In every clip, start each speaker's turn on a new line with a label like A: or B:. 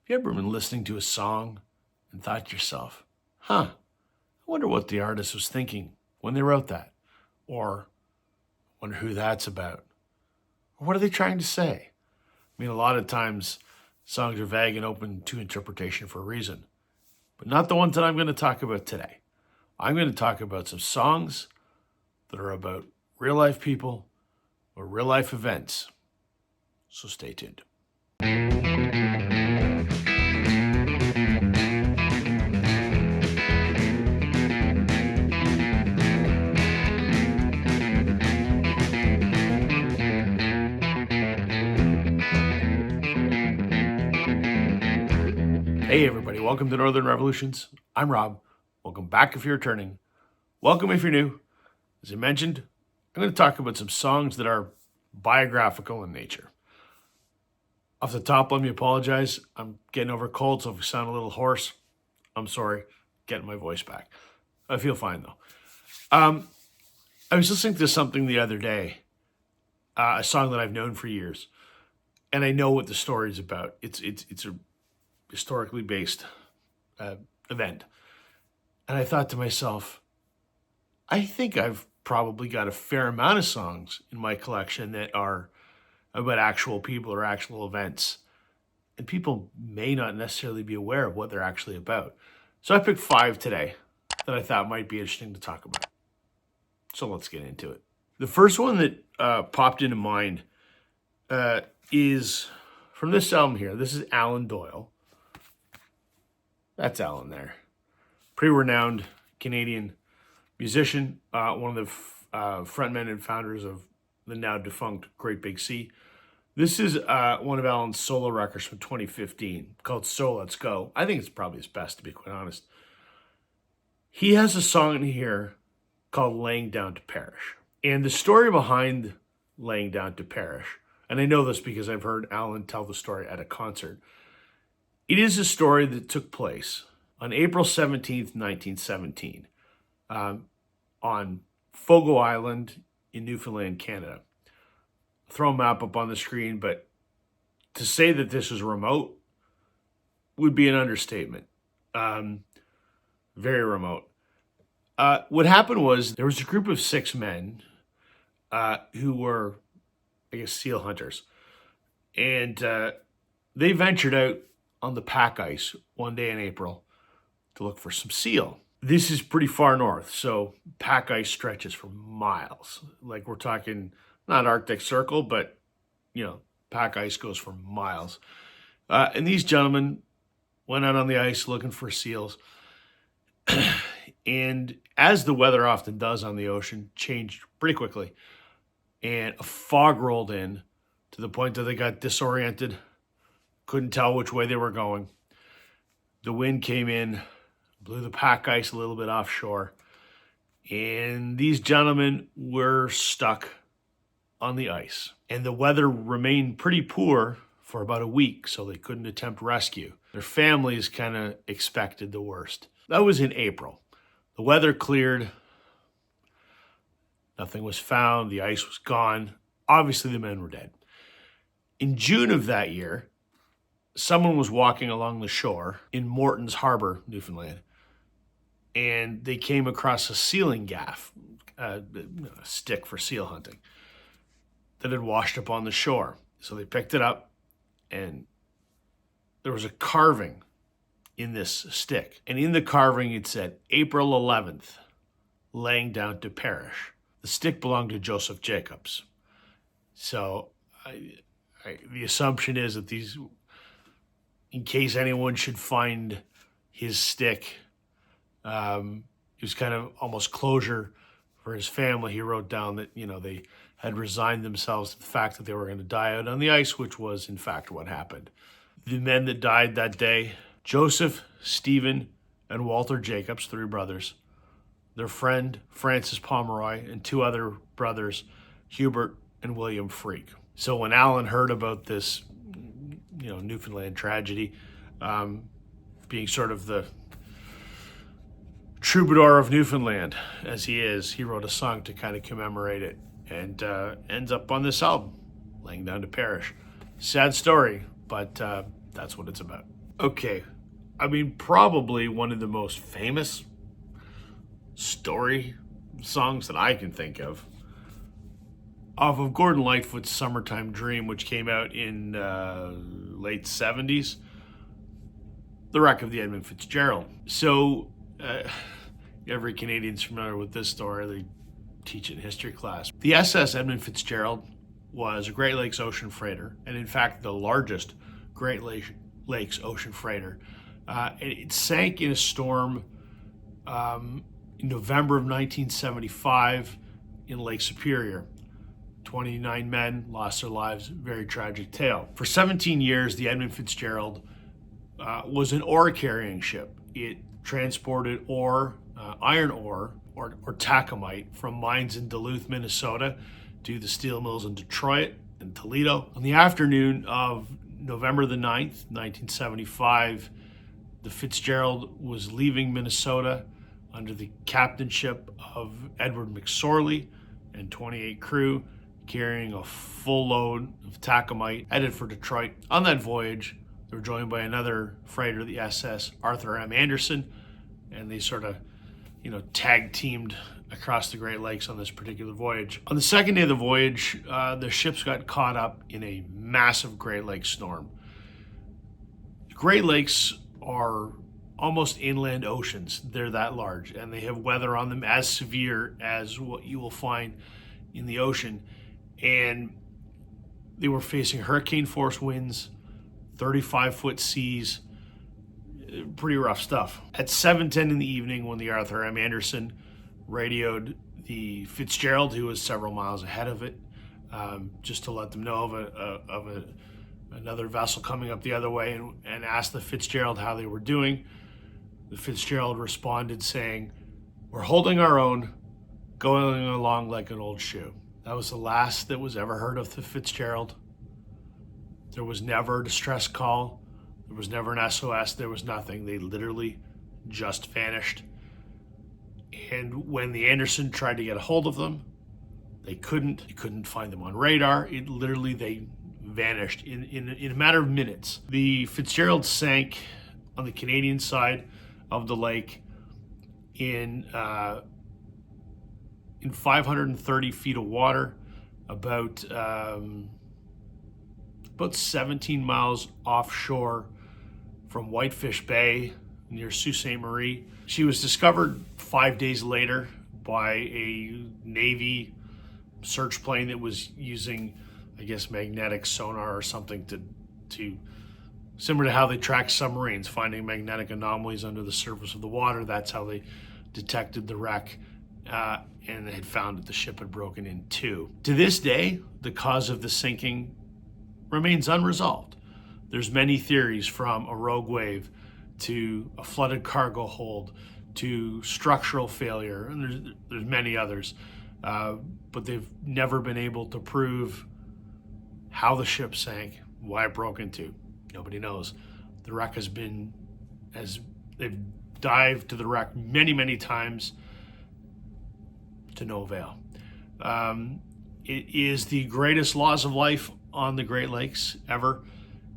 A: you ever been listening to a song and thought to yourself, I wonder what the artist was thinking when they wrote that? Or wonder who that's about? Or what are they trying to say? I mean, a lot of times songs are vague and open to interpretation for a reason, but not the ones that I'm going to talk about today. I'm going to talk about some songs that are about real life people or real life events. So stay tuned. Hey everybody, welcome to Northern Revolutions. I'm Rob. Welcome back if you're returning. Welcome if you're new. As I mentioned, I'm going to talk about some songs that are biographical in nature. Off the top, let me apologize. I'm getting over a cold, so if I sound a little hoarse, I'm sorry. Getting my voice back. I feel fine though. I was listening to something the other day, a song that I've known for years, and I know what the story is about. It's a historically based event. And I thought to myself, I think I've probably got a fair amount of songs in my collection that are about actual people or actual events. And people may not necessarily be aware of what they're actually about. So I picked 5 today that I thought might be interesting to talk about. So let's get into it. The first one that popped into mind is from this album here. This is Alan Doyle. That's Alan there. Pretty renowned Canadian musician, one of the frontmen and founders of the now defunct Great Big Sea. This is one of Alan's solo records from 2015 called So Let's Go. I think it's probably his best, to be quite honest. He has a song in here called Laying Down to Perish. And the story behind Laying Down to Perish, and I know this because I've heard Alan tell the story at a concert. It is a story that took place on April 17th, 1917, on Fogo Island in Newfoundland, Canada. I'll throw a map up on the screen, but to say that this is remote would be an understatement. Very remote. What happened was there was a group of 6 men who were, I guess, seal hunters. And they ventured out on the pack ice one day in April to look for some seal. This is pretty far north, so pack ice stretches for miles. Like, we're talking not Arctic Circle, but, pack ice goes for miles. And these gentlemen went out on the ice looking for seals. And as the weather often does on the ocean, changed pretty quickly. And a fog rolled in to the point that they got disoriented, couldn't tell which way they were going. The wind came in, blew the pack ice a little bit offshore, and these gentlemen were stuck on the ice. And the weather remained pretty poor for about a week, so they couldn't attempt rescue. Their families kind of expected the worst. That was in April. The weather cleared. Nothing was found. The ice was gone. Obviously, the men were dead. In June of that year, someone was walking along the shore in Morton's Harbor, Newfoundland, and they came across a sealing gaff, a stick for seal hunting, that had washed up on the shore. So they picked it up, and there was a carving in this stick. And in the carving, it said, April 11th, laying down to perish. The stick belonged to Joseph Jacobs. So the assumption is that these, in case anyone should find his stick, it was kind of almost closure for his family. He wrote down that, they had resigned themselves to the fact that they were going to die out on the ice, which was, in fact, what happened. The men that died that day, Joseph, Stephen, and Walter Jacobs, 3 brothers, their friend, Francis Pomeroy, and 2 other brothers, Hubert and William Freak. So when Alan heard about this, Newfoundland tragedy, being sort of the troubadour of Newfoundland, as he is, he wrote a song to kind of commemorate it, and ends up on this album, Laying Down to Perish. Sad story, but that's what it's about. Okay, I mean, probably one of the most famous story songs that I can think of, off of Gordon Lightfoot's Summertime Dream, which came out in late 70s, The Wreck of the Edmund Fitzgerald. So, every Canadian's familiar with this story. They teach it in history class. The SS Edmund Fitzgerald was a Great Lakes ocean freighter, and in fact, the largest Great Lakes ocean freighter. It sank in a storm in November of 1975 in Lake Superior. 29 men lost their lives. Very tragic tale. For 17 years, the Edmund Fitzgerald was an ore carrying ship. It transported ore, iron ore, or taconite from mines in Duluth, Minnesota to the steel mills in Detroit and Toledo. On the afternoon of November the 9th, 1975, the Fitzgerald was leaving Minnesota under the captainship of Edward McSorley and 28 crew, carrying a full load of taconite, headed for Detroit. On that voyage, they were joined by another freighter, the SS Arthur M. Anderson, and they sort of, tag teamed across the Great Lakes on this particular voyage. On the second day of the voyage, the ships got caught up in a massive Great Lakes storm. The Great Lakes are almost inland oceans. They're that large, and they have weather on them as severe as what you will find in the ocean. And they were facing hurricane force winds, 35-foot seas, pretty rough stuff. At 7:10 in the evening, when the Arthur M. Anderson radioed the Fitzgerald, who was several miles ahead of it, just to let them know of another vessel coming up the other way, and asked the Fitzgerald how they were doing. The Fitzgerald responded saying, "We're holding our own, going along like an old shoe." That was the last that was ever heard of the Fitzgerald. There was never a distress call. There was never an SOS. There was nothing. They literally just vanished. And when the Anderson tried to get a hold of them, they couldn't. You couldn't find them on radar. They vanished in a matter of minutes. The Fitzgerald sank on the Canadian side of the lake in 530 feet of water, about 17 miles offshore from Whitefish Bay near Sault Ste. Marie. She was discovered 5 days later by a Navy search plane that was using, I guess, magnetic sonar or something to similar to how they track submarines, finding magnetic anomalies under the surface of the water. That's how they detected the wreck, and they had found that the ship had broken in two. To this day, the cause of the sinking remains unresolved. There's many theories, from a rogue wave to a flooded cargo hold to structural failure, and there's many others, but they've never been able to prove how the ship sank, why it broke into. Nobody knows. The wreck they've dived to the wreck many, many times to no avail. It is the greatest loss of life on the Great Lakes ever.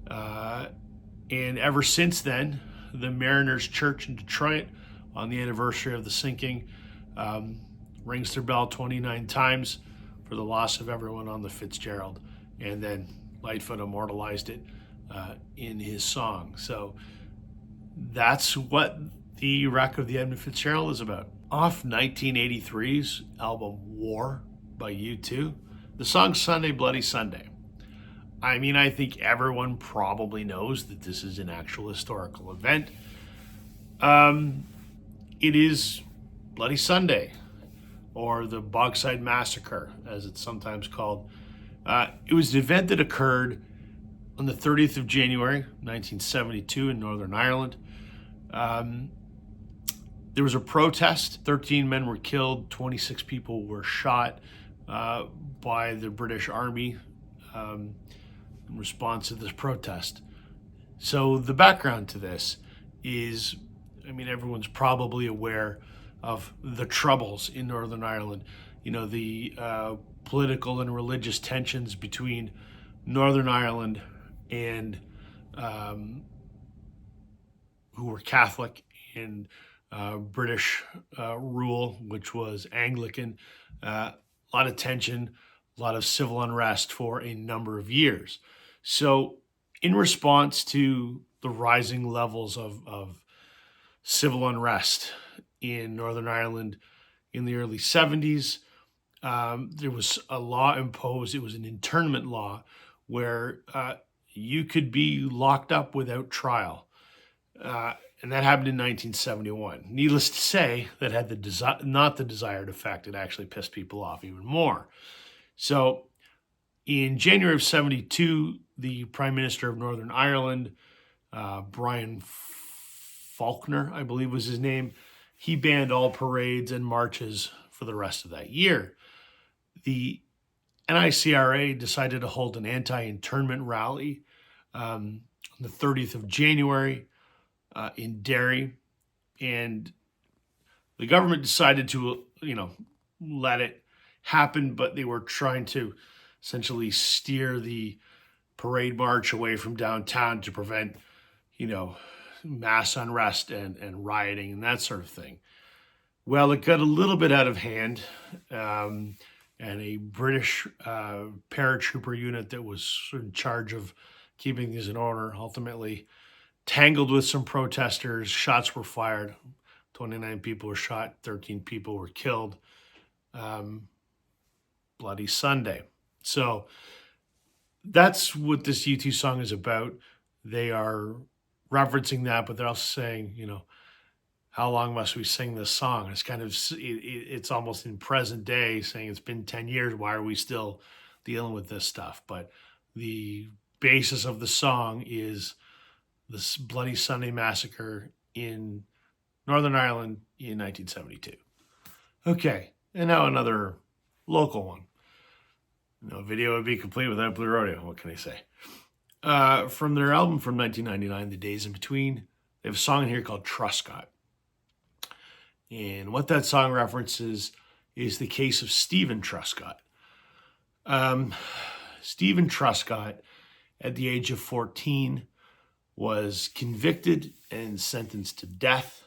A: And ever since then, the Mariners Church in Detroit, on the anniversary of the sinking, rings their bell 29 times for the loss of everyone on the Fitzgerald. And then Lightfoot immortalized it in his song. So that's what the wreck of the Edmund Fitzgerald is about. Off 1983's album War by U2, the song Sunday Bloody Sunday. I mean, I think everyone probably knows that this is an actual historical event. It is Bloody Sunday, or the Bogside Massacre, as it's sometimes called. It was an event that occurred on the 30th of January, 1972 in Northern Ireland. There was a protest. 13 men were killed. 26 people were shot by the British Army in response to this protest. So the background to this is, I mean, everyone's probably aware of the Troubles in Northern Ireland. You know, the political and religious tensions between Northern Ireland and who were Catholic in British rule, which was Anglican. A lot of tension, a lot of civil unrest for a number of years. So, in response to the rising levels of civil unrest in Northern Ireland in the early 70s, there was a law imposed. It was an internment law where you could be locked up without trial. Uh, and that happened in 1971. Needless to say, that had not the desired effect. It actually pissed people off even more. So, in January of 72, the Prime Minister of Northern Ireland, Brian Faulkner, I believe was his name, he banned all parades and marches for the rest of that year. The NICRA decided to hold an anti-internment rally on the 30th of January in Derry, and the government decided to, let it happen, but they were trying to essentially steer the parade march away from downtown to prevent, mass unrest and rioting and that sort of thing. Well, it got a little bit out of hand, and a British paratrooper unit that was in charge of keeping these in order ultimately tangled with some protesters. Shots were fired. 29 people were shot. 13 people were killed. Bloody Sunday. So that's what this U2 song is about. They are referencing that, but they're also saying, how long must we sing this song? It's kind of, it's almost in present day saying it's been 10 years. Why are we still dealing with this stuff? But the basis of the song is this Bloody Sunday massacre in Northern Ireland in 1972. Okay, and now another local one. No video would be complete without Blue Rodeo. What can I say? From their album from 1999, The Days in Between, they have a song in here called Truscott. And what that song references is the case of Stephen Truscott. Stephen Truscott, at the age of 14, was convicted and sentenced to death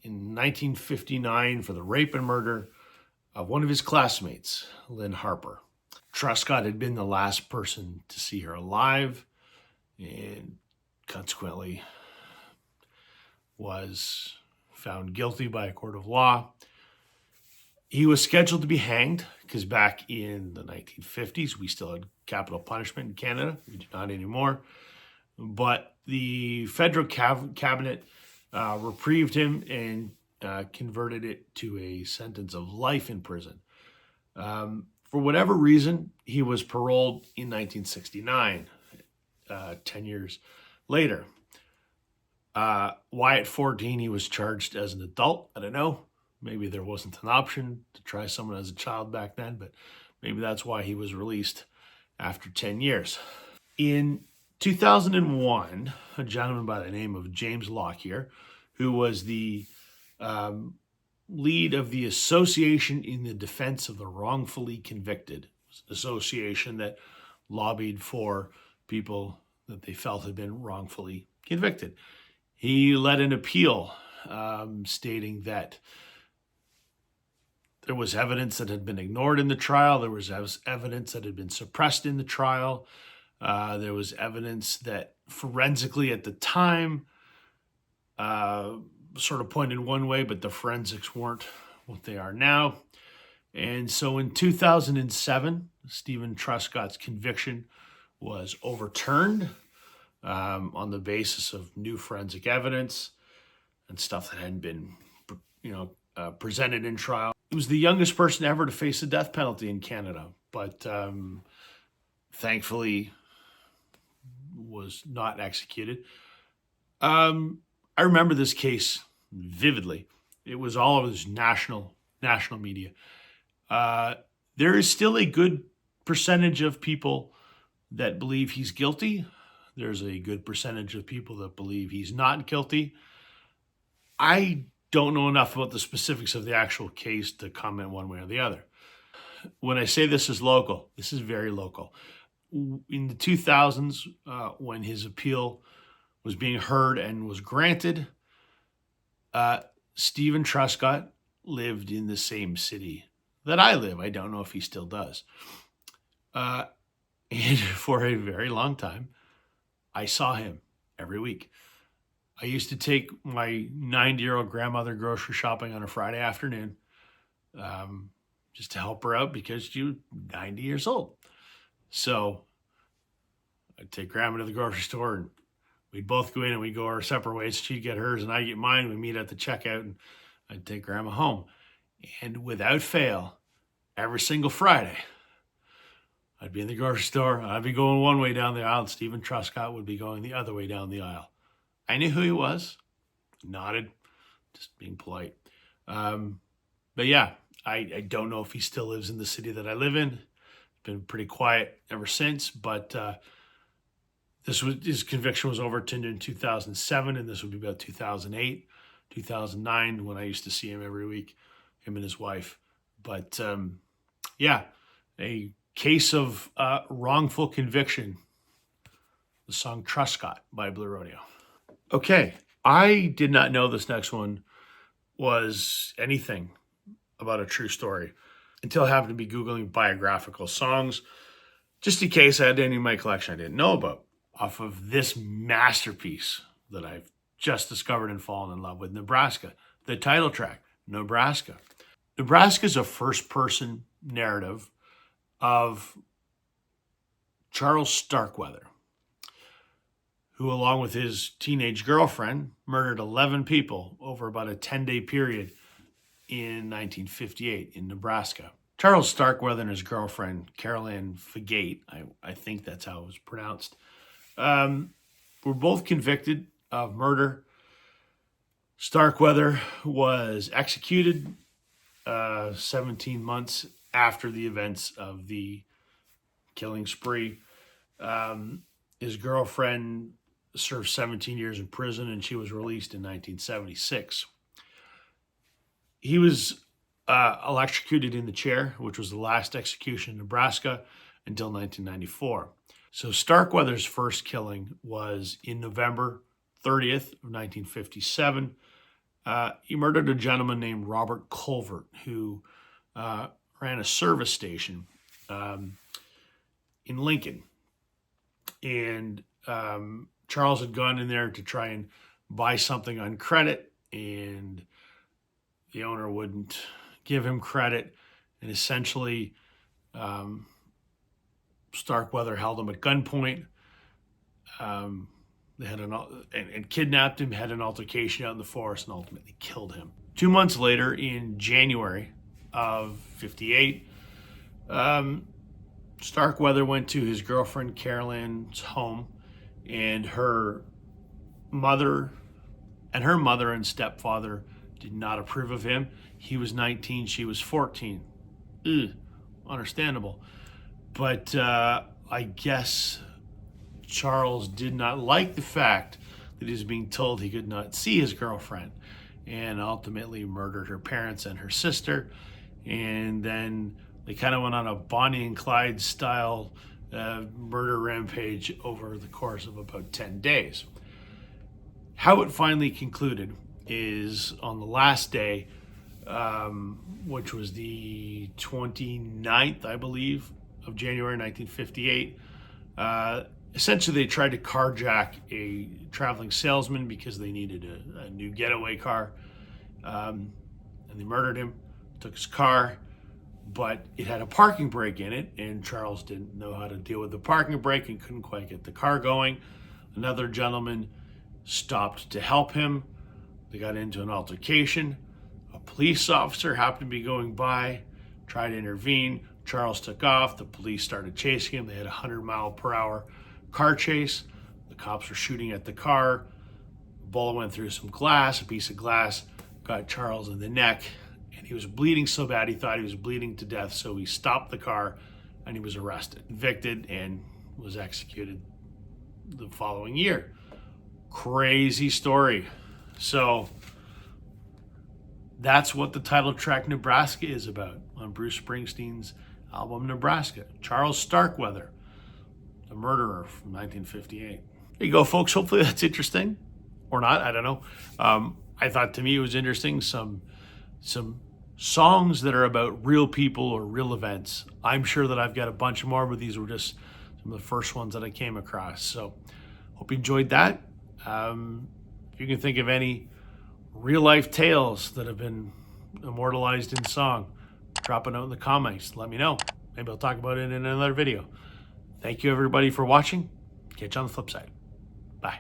A: in 1959 for the rape and murder of one of his classmates, Lynn Harper. Truscott had been the last person to see her alive and consequently was found guilty by a court of law. He was scheduled to be hanged because back in the 1950s, we still had capital punishment in Canada. We do not anymore. But the federal cabinet reprieved him and converted it to a sentence of life in prison. For whatever reason, he was paroled in 1969, 10 years later. Why at 14 he was charged as an adult, I don't know. Maybe there wasn't an option to try someone as a child back then, but maybe that's why he was released after 10 years. In 2001, a gentleman by the name of James Lockyer, who was the lead of the Association in the Defense of the Wrongfully Convicted, association that lobbied for people that they felt had been wrongfully convicted. He led an appeal stating that there was evidence that had been ignored in the trial. There was evidence that had been suppressed in the trial. There was evidence that forensically at the time sort of pointed one way, but the forensics weren't what they are now. And so in 2007, Stephen Truscott's conviction was overturned on the basis of new forensic evidence and stuff that hadn't been, presented in trial. He was the youngest person ever to face the death penalty in Canada, but thankfully was not executed. I remember this case vividly. It was all over this national media. There is still a good percentage of people that believe he's guilty. There's a good percentage of people that believe he's not guilty. I don't know enough about the specifics of the actual case to comment one way or the other. When I say this is local, this is very local. In the 2000s, when his appeal was being heard and was granted. Stephen Truscott lived in the same city that I live. I don't know if he still does. And for a very long time, I saw him every week. I used to take my 90-year-old grandmother grocery shopping on a Friday afternoon, just to help her out because she was 90 years old. So I'd take grandma to the grocery store and we'd both go in and we'd go our separate ways. She'd get hers and I'd get mine. We'd meet at the checkout and I'd take grandma home. And without fail, every single Friday, I'd be in the grocery store. I'd be going one way down the aisle. And Stephen Truscott would be going the other way down the aisle. I knew who he was, nodded, just being polite. But yeah, I don't know if he still lives in the city that I live in. It's been pretty quiet ever since, but his conviction was overturned in 2007, and this would be about 2008, 2009, when I used to see him every week, him and his wife. But yeah, a case of wrongful conviction. The song Truscott by Blue Rodeo. Okay, I did not know this next one was anything about a true story until I happened to be Googling biographical songs, just in case I had any in my collection I didn't know about, off of this masterpiece that I've just discovered and fallen in love with, Nebraska. The title track, Nebraska. Nebraska is a first-person narrative of Charles Starkweather, who, along with his teenage girlfriend, murdered 11 people over about a 10-day period in 1958 in Nebraska. Charles Starkweather and his girlfriend, Carol Ann Fagate, I think that's how it was pronounced, were both convicted of murder. Starkweather was executed 17 months after the events of the killing spree. His girlfriend served 17 years in prison, and she was released in 1976. He was electrocuted in the chair, which was the last execution in Nebraska until 1994. So Starkweather's first killing was in November 30th of 1957. He murdered a gentleman named Robert Culvert, who ran a service station in Lincoln. And Charles had gone in there to try and buy something on credit, and the owner wouldn't give him credit. And essentially, Starkweather held him at gunpoint. They had and kidnapped him, had an altercation out in the forest, and ultimately killed him. 2 months later, in January of 58, Starkweather went to his girlfriend Carol Ann's home, and her mother and stepfather did not approve of him. He was 19, she was 14. Understandable. But I guess Charles did not like the fact that he was being told he could not see his girlfriend, and ultimately murdered her parents and her sister. And then they kind of went on a Bonnie and Clyde style murder rampage over the course of about 10 days. How it finally concluded is on the last day, which was the 29th, I believe, of January 1958. Essentially, they tried to carjack a traveling salesman because they needed a new getaway car. And they murdered him, took his car, but it had a parking brake in it, and Charles didn't know how to deal with the parking brake and couldn't quite get the car going. Another gentleman stopped to help him. They got into an altercation. A police officer happened to be going by, tried to intervene. Charles took off. The police started chasing him. They had a 100-mile-per-hour car chase. The cops were shooting at the car. A bullet went through some glass. A piece of glass got Charles in the neck, and he was bleeding so bad he thought he was bleeding to death, so he stopped the car, and he was arrested, convicted, and was executed the following year. Crazy story. So that's what the title track Nebraska is about on Bruce Springsteen's album Nebraska. Charles Starkweather, the murderer from 1958. There you go, folks. Hopefully that's interesting, or not. I don't know. I thought to me it was interesting. Some songs that are about real people or real events. I'm sure that I've got a bunch more, but these were just some of the first ones that I came across. So hope you enjoyed that. If you can think of any real life tales that have been immortalized in song, drop a note in the comments. Let me know. Maybe I'll talk about it in another video. Thank you, everybody, for watching. Catch you on the flip side. Bye.